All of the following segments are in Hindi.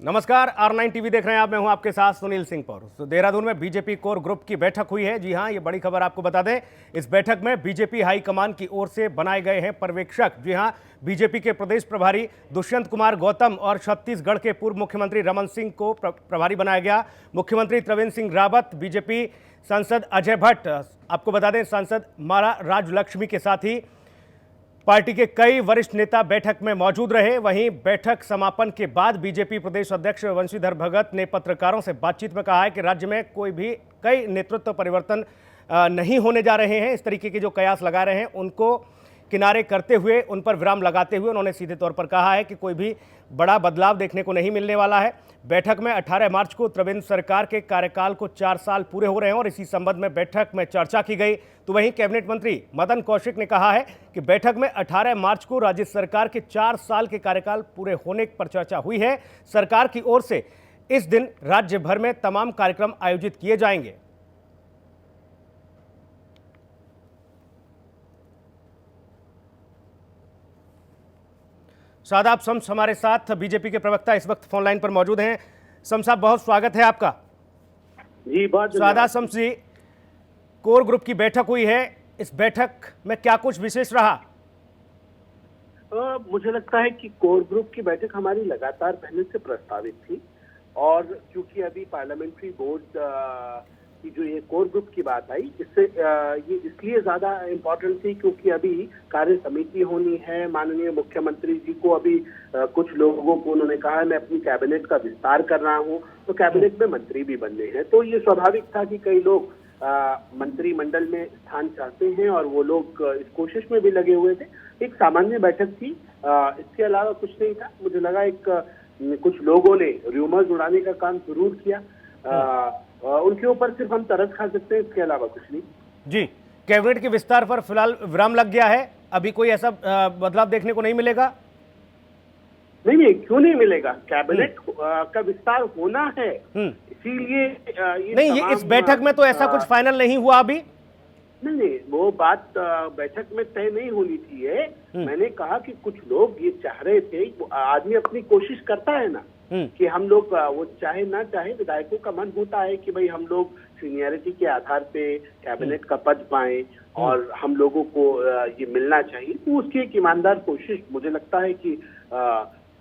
नमस्कार, R9 टीवी देख रहे हैं आप। मैं हूं आपके साथ सुनील सिंह पौर। तो देहरादून में बीजेपी कोर ग्रुप की बैठक हुई है। जी हां, ये बड़ी खबर आपको बता दें। इस बैठक में बीजेपी हाईकमान की ओर से बनाए गए हैं पर्यवेक्षक। जी हां, बीजेपी के प्रदेश प्रभारी दुष्यंत कुमार गौतम और छत्तीसगढ़ के पूर्व मुख्यमंत्री रमन सिंह को प्रभारी बनाया गया। मुख्यमंत्री त्रिवेंद्र सिंह रावत, बीजेपी सांसद अजय भट्ट, आपको बता दें सांसद माला राजलक्ष्मी के साथ ही पार्टी के कई वरिष्ठ नेता बैठक में मौजूद रहे। वहीं बैठक समापन के बाद बीजेपी प्रदेश अध्यक्ष वंशीधर भगत ने पत्रकारों से बातचीत में कहा है कि राज्य में कोई भी कई नेतृत्व परिवर्तन नहीं होने जा रहे हैं। इस तरीके के जो कयास लगा रहे हैं उनको किनारे करते हुए, उन पर विराम लगाते हुए उन्होंने सीधे तौर पर कहा है कि कोई भी बड़ा बदलाव देखने को नहीं मिलने वाला है। बैठक में 18 मार्च को त्रिवेंद्र सरकार के कार्यकाल को 4 साल पूरे हो रहे हैं और इसी संबंध में बैठक में चर्चा की गई। तो वहीं कैबिनेट मंत्री मदन कौशिक ने कहा है कि बैठक में 18 मार्च को राज्य सरकार के 4 साल के कार्यकाल पूरे होने पर चर्चा हुई है। सरकार की ओर से इस दिन राज्य भर में तमाम कार्यक्रम आयोजित किए जाएंगे। शादाब शम्स हमारे साथ बीजेपी के प्रवक्ता इस वक्त फोन लाइन पर मौजूद हैं। शम्स साहब, बहुत स्वागत है आपका। जी, बहुत शादाब शम्स जी, कोर ग्रुप की बैठक हुई है, इस बैठक में क्या कुछ विशेष रहा? मुझे लगता है कि कोर ग्रुप की बैठक हमारी लगातार पहले से प्रस्तावित थी और क्योंकि अभी पार्लियामेंट्री बोर्ड की जो ये कोर ग्रुप की बात आई, इससे ये इसलिए ज्यादा इम्पोर्टेंट थी क्योंकि अभी कार्य समिति होनी है। माननीय मुख्यमंत्री जी को अभी कुछ लोगों को उन्होंने कहा मैं अपनी कैबिनेट का विस्तार कर रहा हूँ, तो कैबिनेट में मंत्री भी बनने हैं। तो ये स्वाभाविक था कि कई लोग मंत्रिमंडल में स्थान चाहते हैं और वो लोग इस कोशिश में भी लगे हुए थे। एक सामान्य बैठक थी, इसके अलावा कुछ नहीं था। मुझे लगा कुछ लोगों ने र्यूमर्स उड़ाने का काम जरूर किया, उनके ऊपर सिर्फ हम तरस खा सकते हैं, इसके अलावा कुछ नहीं। जी, कैबिनेट के विस्तार पर फिलहाल विराम लग गया है, अभी कोई ऐसा बदलाव देखने को नहीं मिलेगा? नहीं, क्यों नहीं मिलेगा? कैबिनेट का विस्तार होना है, इसीलिए ये नहीं, ये इस बैठक में तो ऐसा कुछ फाइनल नहीं हुआ अभी। नहीं, वो बात बैठक में तय नहीं होनी चाहिए। मैंने कहा कि कुछ लोग ये चाह रहे थे, आदमी अपनी कोशिश करता है ना कि हम लोग, वो चाहे ना चाहे, विधायकों का मन होता है कि भाई हम लोग सीनियरिटी के आधार पे कैबिनेट का पद पाएं और हम लोगों को ये मिलना चाहिए। तो उसकी एक ईमानदार कोशिश मुझे लगता है कि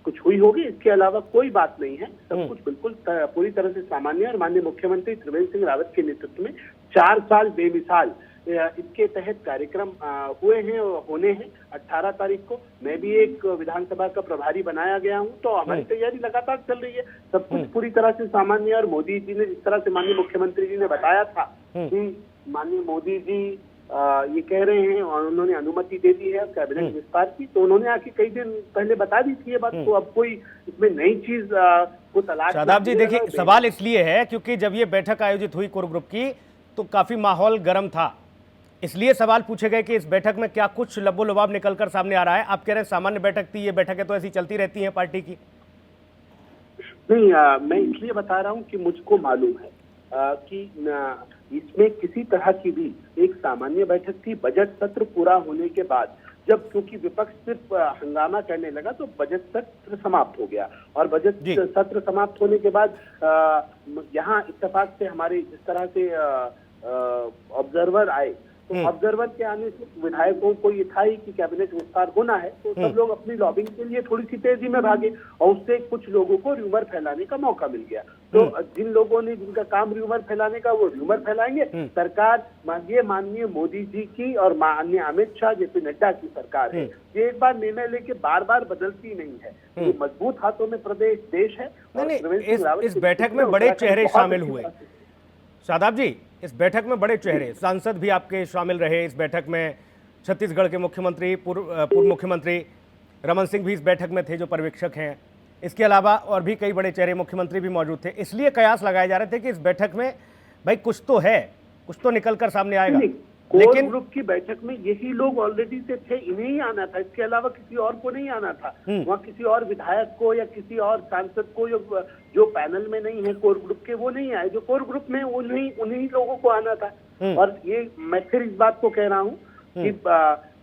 कुछ हुई होगी, इसके अलावा कोई बात नहीं है। सब कुछ बिल्कुल पूरी तरह से सामान्य और माननीय मुख्यमंत्री त्रिवेंद्र सिंह रावत के नेतृत्व में 4 साल बेमिसाल इसके तहत कार्यक्रम हुए हैं और होने हैं। 18 तारीख को मैं भी एक विधानसभा का प्रभारी बनाया गया हूं, तो हमारी तैयारी लगातार चल रही है। सब कुछ पूरी तरह से सामान्य। और मोदी जी ने जिस तरह से माननीय मुख्यमंत्री जी ने बताया था कि माननीय मोदी जी ये कह रहे हैं और उन्होंने अनुमति दे दी है कैबिनेट विस्तार की, तो उन्होंने आके कई दिन पहले बता दी थी ये बात। तो अब कोई इसमें नई चीज को तलाश। शादाब जी, देखिए, सवाल इसलिए है क्योंकि जब ये बैठक आयोजित हुई कोर ग्रुप की तो काफी माहौल गर्म था, इसलिए सवाल पूछे गए कि इस बैठक में क्या कुछ लबो लबाब निकलकर सामने आ रहा है। आप कह रहे हैं सामान्य बैठक थी, ये बैठकें तो ऐसी चलती रहती हैं पार्टी की। नहीं, मैं इसलिए बता रहा हूं कि मुझको मालूम है कि इसमें किसी तरह की भी एक सामान्य बैठक थी। बजट सत्र पूरा होने के बाद जब क्योंकि विपक्ष सिर्फ हंगामा करने लगा तो बजट सत्र समाप्त हो गया और बजट सत्र समाप्त होने के बाद यहाँ इत्तेफाक से हमारे जिस तरह से ऑब्जर्वर आए, तो ऑब्जर्वर के आने से विधायकों को ये था ही कि कैबिनेट विस्तार होना है, तो सब लोग अपनी लॉबिंग के लिए थोड़ी सी तेजी में भागे और उससे कुछ लोगों को र्यूमर फैलाने का मौका मिल गया। तो जिन लोगों ने, जिनका काम र्यूमर फैलाने का, वो र्यूमर फैलाएंगे। सरकार माननीय मोदी जी की और माननीय अमित शाह, जेपी नड्डा की सरकार है। ये एक बार निर्णय लेके बार बार बदलती नहीं है। ये मजबूत हाथों में प्रदेश देश है। इस बैठक में बड़े चेहरे शामिल हुए। शादाब जी, इस बैठक में बड़े चेहरे, सांसद भी आपके शामिल रहे इस बैठक में। छत्तीसगढ़ के मुख्यमंत्री, पूर्व मुख्यमंत्री रमन सिंह भी इस बैठक में थे जो पर्यवेक्षक हैं। इसके अलावा और भी कई बड़े चेहरे, मुख्यमंत्री भी मौजूद थे। इसलिए कयास लगाए जा रहे थे कि इस बैठक में भाई कुछ तो है, कुछ तो निकल कर सामने आएगा। लेकिन ग्रुप की बैठक में यही लोग ऑलरेडी से थे, इन्हें ही आना था, इसके अलावा किसी और को नहीं आना था। वहाँ किसी और विधायक को या किसी और सांसद को जो पैनल में नहीं है कोर ग्रुप के, वो नहीं आए। जो कोर ग्रुप में उन्हीं लोगों को आना था। और ये मैं फिर इस बात को कह रहा हूँ कि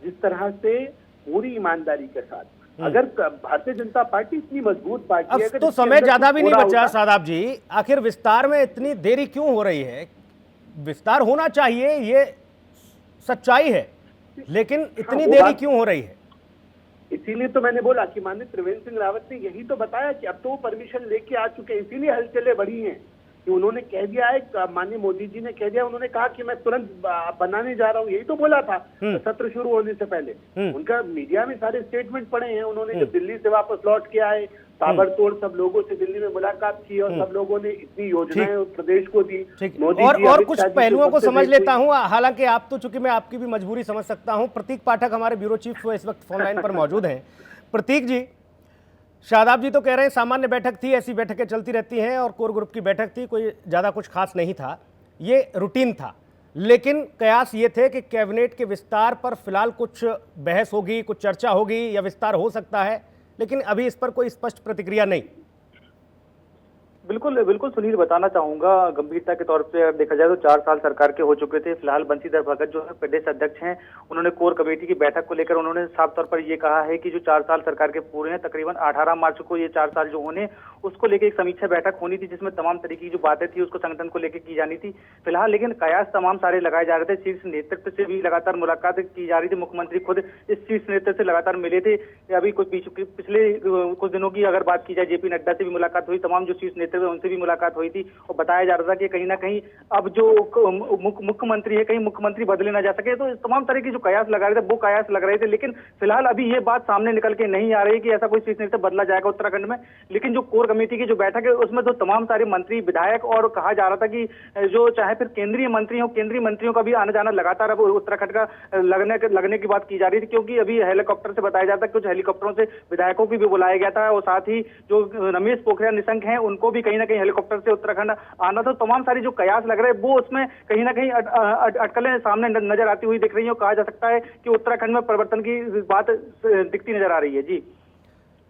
जिस तरह से पूरी ईमानदारी के साथ अगर भारतीय जनता पार्टी इतनी मजबूत पार्टी है, अब अगर तो इसके समय अंदर ज्यादा कुछ भी नहीं थोड़ा बचा होता- शादाब जी, आखिर विस्तार में इतनी देरी क्यों हो रही है? विस्तार होना चाहिए, ये सच्चाई है, लेकिन इतनी वो देरी बात- क्यों हो रही है? इसीलिए तो मैंने बोला कि माननीय त्रिवेंद्र सिंह रावत ने यही तो बताया कि अब तो वो परमिशन लेके आ चुके हैं, इसीलिए हलचलें बढ़ी हैं कि उन्होंने कह दिया है, माननीय मोदी जी ने कह दिया, उन्होंने कहा कि मैं तुरंत बनाने जा रहा हूँ, यही तो बोला था सत्र शुरू होने से पहले। उनका मीडिया में सारे स्टेटमेंट पड़े हैं, उन्होंने जब दिल्ली से वापस लौट के आए, ताबड़तोड़ सब लोगों से दिल्ली में मुलाकात की और सब लोगों ने इतनी योजनाएं प्रदेश को दी। ठीक, मोदी और जी, और अमित कुछ शाह जी पहलुओं को सबसे समझ भेंट लेता हुई। हूं, हालांकि आप तो, चूंकि मैं आपकी भी मजबूरी समझ सकता हूं। प्रतीक पाठक हमारे ब्यूरो चीफ इस वक्त फोन लाइन पर मौजूद हैं। प्रतीक जी, शादाब जी तो कह रहे हैं सामान्य बैठक थी, ऐसी बैठकें चलती रहती हैं और कोर ग्रुप की बैठक थी, कोई ज़्यादा कुछ खास नहीं था, ये रूटीन था। लेकिन कयास ये थे कि कैबिनेट के विस्तार पर फिलहाल कुछ बहस होगी, कुछ चर्चा होगी या विस्तार हो सकता है, लेकिन अभी इस पर कोई स्पष्ट प्रतिक्रिया नहीं। बिल्कुल बिल्कुल सुनील, बताना चाहूंगा गंभीरता के तौर पे अगर देखा जाए तो 4 साल सरकार के हो चुके थे। फिलहाल बंशीधर भगत जो है प्रदेश अध्यक्ष हैं, उन्होंने कोर कमेटी की बैठक को लेकर उन्होंने साफ तौर पर ये कहा है कि जो 4 साल सरकार के पूरे हैं, तकरीबन 18 मार्च को ये 4 साल जो होने, उसको लेकर एक समीक्षा बैठक होनी थी जिसमें तमाम तरीके की जो बातें थी उसको संगठन को लेकर की जानी थी। फिलहाल लेकिन कयास तमाम सारे लगाए जा रहे थे, शीर्ष नेतृत्व से भी लगातार मुलाकात की जा रही थी। मुख्यमंत्री खुद इस शीर्ष नेतृत्व से लगातार मिले थे। अभी कुछ पिछले कुछ दिनों की अगर बात की जाए, जेपी नड्डा से भी मुलाकात हुई, तमाम जो शीर्ष नेतृत्व है उनसे भी मुलाकात हुई थी और बताया जा रहा था कि कहीं ना कहीं अब जो मुख्यमंत्री है, कहीं मुख्यमंत्री बदले ना जा सके। तो तमाम तरह की जो कयास लगा रहे थे वो कयास लग रहे थे, लेकिन फिलहाल अभी ये बात सामने निकल के नहीं आ रही कि ऐसा कोई शीर्ष नेतृत्व बदला जाएगा उत्तराखंड में। लेकिन जो कोर कमेटी की जो बैठक है उसमें तो तमाम सारे मंत्री, विधायक और कहा जा रहा था कि जो चाहे फिर केंद्रीय मंत्री हो, केंद्रीय मंत्रियों का भी आना जाना लगातार अब उत्तराखंड का लगने की बात की जा रही थी, क्योंकि अभी हेलीकॉप्टर से बताया जाता है कुछ हेलीकॉप्टरों से विधायकों को भी बुलाया गया था और साथ ही जो रमेश पोखरियाल निशंक हैं उनको भी कहीं ना कहीं हेलीकॉप्टर से उत्तराखंड आना था। तमाम सारी जो कयास लग रहे हैं वो उसमें कहीं ना कहीं अटकलें सामने नजर आती हुई दिख रही है। कहा जा सकता है कि उत्तराखंड में परिवर्तन की बात दिखती नजर आ रही है। जी,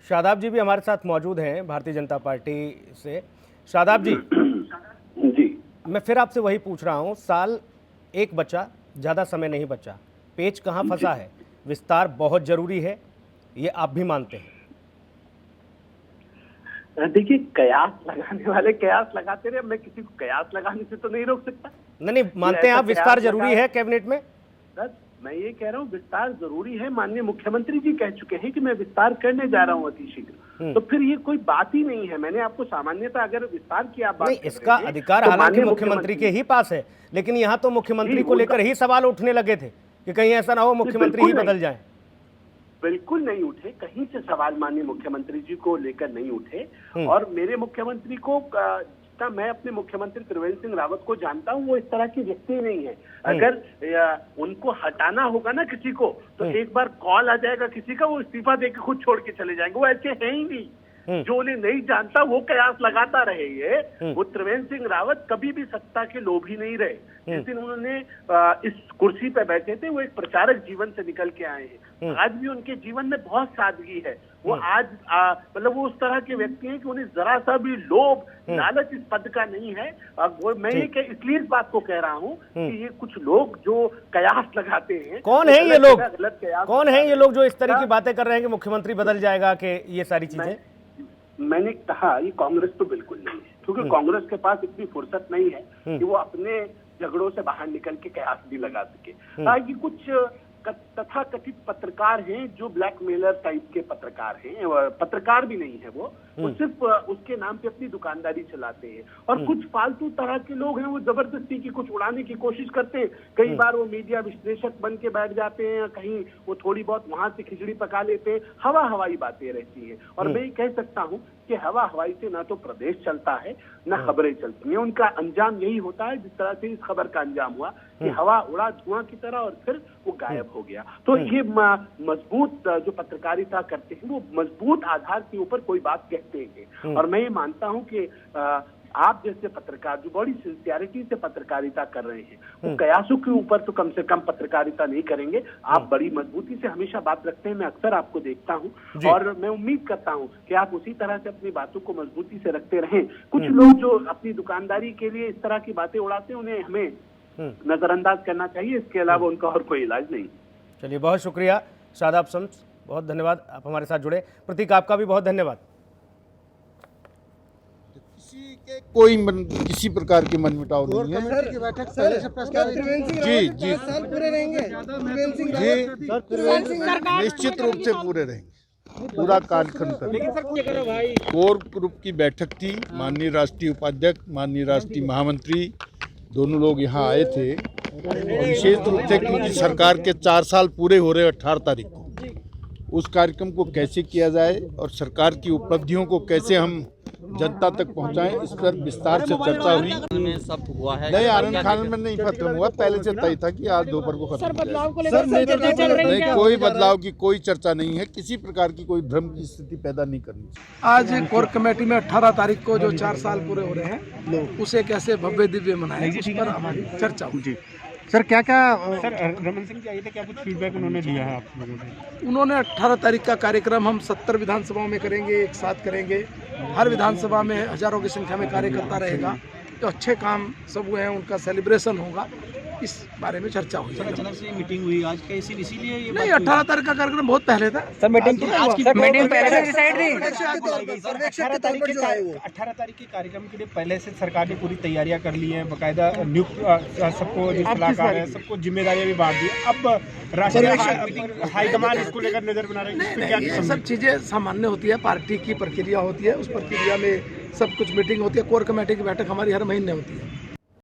शादाब जी भी हमारे साथ मौजूद हैं भारतीय जनता पार्टी से। शादाब जी, मैं फिर आपसे वही पूछ रहा हूं, साल एक बचा, ज़्यादा समय नहीं बचा, पेच कहाँ फंसा है? विस्तार बहुत जरूरी है, ये आप भी मानते हैं? देखिए, कयास लगाने वाले कयास लगाते रहे, मैं किसी को कयास लगाने से तो नहीं रोक सकता। नहीं, मानते हैं आप विस्तार जरूरी है कैबिनेट में? सर, मैं ये कह रहा हूँ विस्तार जरूरी है। माननीय मुख्यमंत्री जी कह चुके हैं कि मैं विस्तार करने जा रहा हूँ अति शीघ्र, तो फिर ये कोई बात ही नहीं है। मैंने आपको सामान्यतः अगर विस्तार की आप बात नहीं, इसका अधिकार तो हालांकि मुख्यमंत्री के ही पास है, लेकिन यहाँ तो मुख्यमंत्री को लेकर ही सवाल उठने लगे थे कि कहीं ऐसा ना हो मुख्यमंत्री ही बदल जाए। बिल्कुल नहीं उठे, कहीं से सवाल माननीय मुख्यमंत्री जी को लेकर नहीं उठे। और मेरे मुख्यमंत्री को, जितना मैं अपने मुख्यमंत्री त्रिवेंद्र सिंह रावत को जानता हूं, वो इस तरह की व्यक्ति नहीं है। अगर उनको हटाना होगा ना किसी को, तो एक बार कॉल आ जाएगा किसी का, वो इस्तीफा देकर खुद छोड़ के चले जाएंगे। वो ऐसे हैं ही नहीं। जो उन्हें नहीं जानता वो कयास लगाता रहे। ये वो त्रिवेंद्र सिंह रावत कभी भी सत्ता के लोभी नहीं रहे। जिस दिन उन्होंने इस कुर्सी पे बैठे थे, वो एक प्रचारक जीवन से निकल के आए हैं। आज भी उनके जीवन में बहुत सादगी है। वो आज मतलब वो उस तरह के व्यक्ति हैं कि उन्हें जरा सा भी लोभ, लालच इस पद का नहीं है। वो मैं इसलिए इस बात को कह रहा हूँ कि ये कुछ लोग जो कयास लगाते हैं, कौन है ये लोग? गलत कयास, कौन है ये लोग जो इस तरह की बातें कर रहे हैं कि मुख्यमंत्री बदल जाएगा, कि ये सारी चीजें? मैंने कहा ये कांग्रेस तो बिल्कुल नहीं है, क्योंकि कांग्रेस के पास इतनी फुर्सत नहीं है कि वो अपने झगड़ों से बाहर निकल के कयास भी लगा सके। ये कुछ तथा कथित पत्रकार हैं जो ब्लैकमेलर टाइप के पत्रकार हैं, पत्रकार भी नहीं है वो सिर्फ उसके नाम पे अपनी दुकानदारी चलाते हैं। और कुछ फालतू तरह के लोग हैं, वो जबरदस्ती की कुछ उड़ाने की कोशिश करते हैं। कई बार वो मीडिया विश्लेषक बन के बैठ जाते हैं, कहीं वो थोड़ी बहुत वहां से खिचड़ी पका लेते हैं। हवाई बातें रहती हैं। और मैं ये कह सकता हूँ कि हवाई से ना तो प्रदेश चलता है ना खबरें चलती हैं। उनका अंजाम यही होता है जिस तरह से इस खबर का अंजाम हुआ कि हवा उड़ा धुआं की तरह और फिर वो गायब हो गया। तो ये मजबूत जो पत्रकारिता करते हैं, वो मजबूत आधार के ऊपर कोई बात कहते हैं। और मैं ये मानता हूँ कि आप जैसे पत्रकार जो बड़ी सिंसियरिटी से पत्रकारिता कर रहे हैं, वो कयासों के ऊपर तो कम से कम पत्रकारिता नहीं करेंगे। आप बड़ी मजबूती से हमेशा बात रखते हैं, मैं अक्सर आपको देखता हूं, और मैं उम्मीद करता हूं कि आप उसी तरह से अपनी बातों को मजबूती से रखते रहें। कुछ लोग जो अपनी दुकानदारी के लिए इस तरह की बातें उड़ाते हैं, उन्हें हमें नजरअंदाज करना चाहिए। इसके अलावा उनका और कोई इलाज नहीं। चलिए, बहुत शुक्रिया शादाब शम्स, बहुत धन्यवाद, आप हमारे साथ जुड़े। प्रतीक, आपका भी बहुत धन्यवाद। किसी प्रकार की मनमुटाव नहीं है। जी जी जी निश्चित रूप से पूरे रहेंगे, पूरा कालखंड तक। कोर ग्रुप की बैठक थी, माननीय राष्ट्रीय उपाध्यक्ष, माननीय राष्ट्रीय महामंत्री दोनों लोग यहाँ आए थे। विशेष रूप से क्योंकि सरकार के 4 साल पूरे हो रहे 18 तारीख को, उस कार्यक्रम को कैसे किया जाए और सरकार की उपलब्धियों को कैसे हम जनता तक पहुंचाएं, इस पर विस्तार से चर्चा हुई। सब हुआ है नहीं, आनंद खान में नहीं खत्म हुआ, पहले से तय था कि आज दोपहर को खत्म किया जाएगा। नहीं, कोई बदलाव की कोई चर्चा नहीं है, किसी प्रकार की कोई भ्रम की स्थिति पैदा नहीं करनी चाहिए। आज कोर कमेटी में 18 तारीख को जो 4 साल पूरे हो रहे हैं उसे कैसे भव्य दिव्य मनाएं, उस पर हमारी चर्चा हुई। सर क्या सर रमन सिंह जी आए थे, क्या कुछ फीडबैक उन्होंने दिया है आप लोगों को? उन्होंने 18 तारीख का कार्यक्रम हम 70 विधानसभाओं में करेंगे, एक साथ करेंगे। हर विधानसभा में हजारों की संख्या में कार्यकर्ता रहेगा, जो अच्छे काम सब हुए हैं उनका सेलिब्रेशन होगा, इस बारे में चर्चा हुई। अचानक से मीटिंग हुई आज कैसे, इसीलिए ये नहीं, 18 तारीख का कार्यक्रम बहुत पहले था। सर मीटिंग पहले 18 तारीख के कार्यक्रम के लिए पहले से सरकार ने पूरी तैयारियां कर ली हैं, बाकायदा नियुक्त सबको जो सलाहकार है सबको जिम्मेदारियां भी बांट दी। अब राष्ट्रीय हाईकमान इसको लेकर नजर बना रही है। ये सब चीजें सामान्य होती है, पार्टी की प्रक्रिया होती है, उस प्रक्रिया में सब कुछ मीटिंग होती है। कोर कमेटी की बैठक हमारी हर महीने होती है।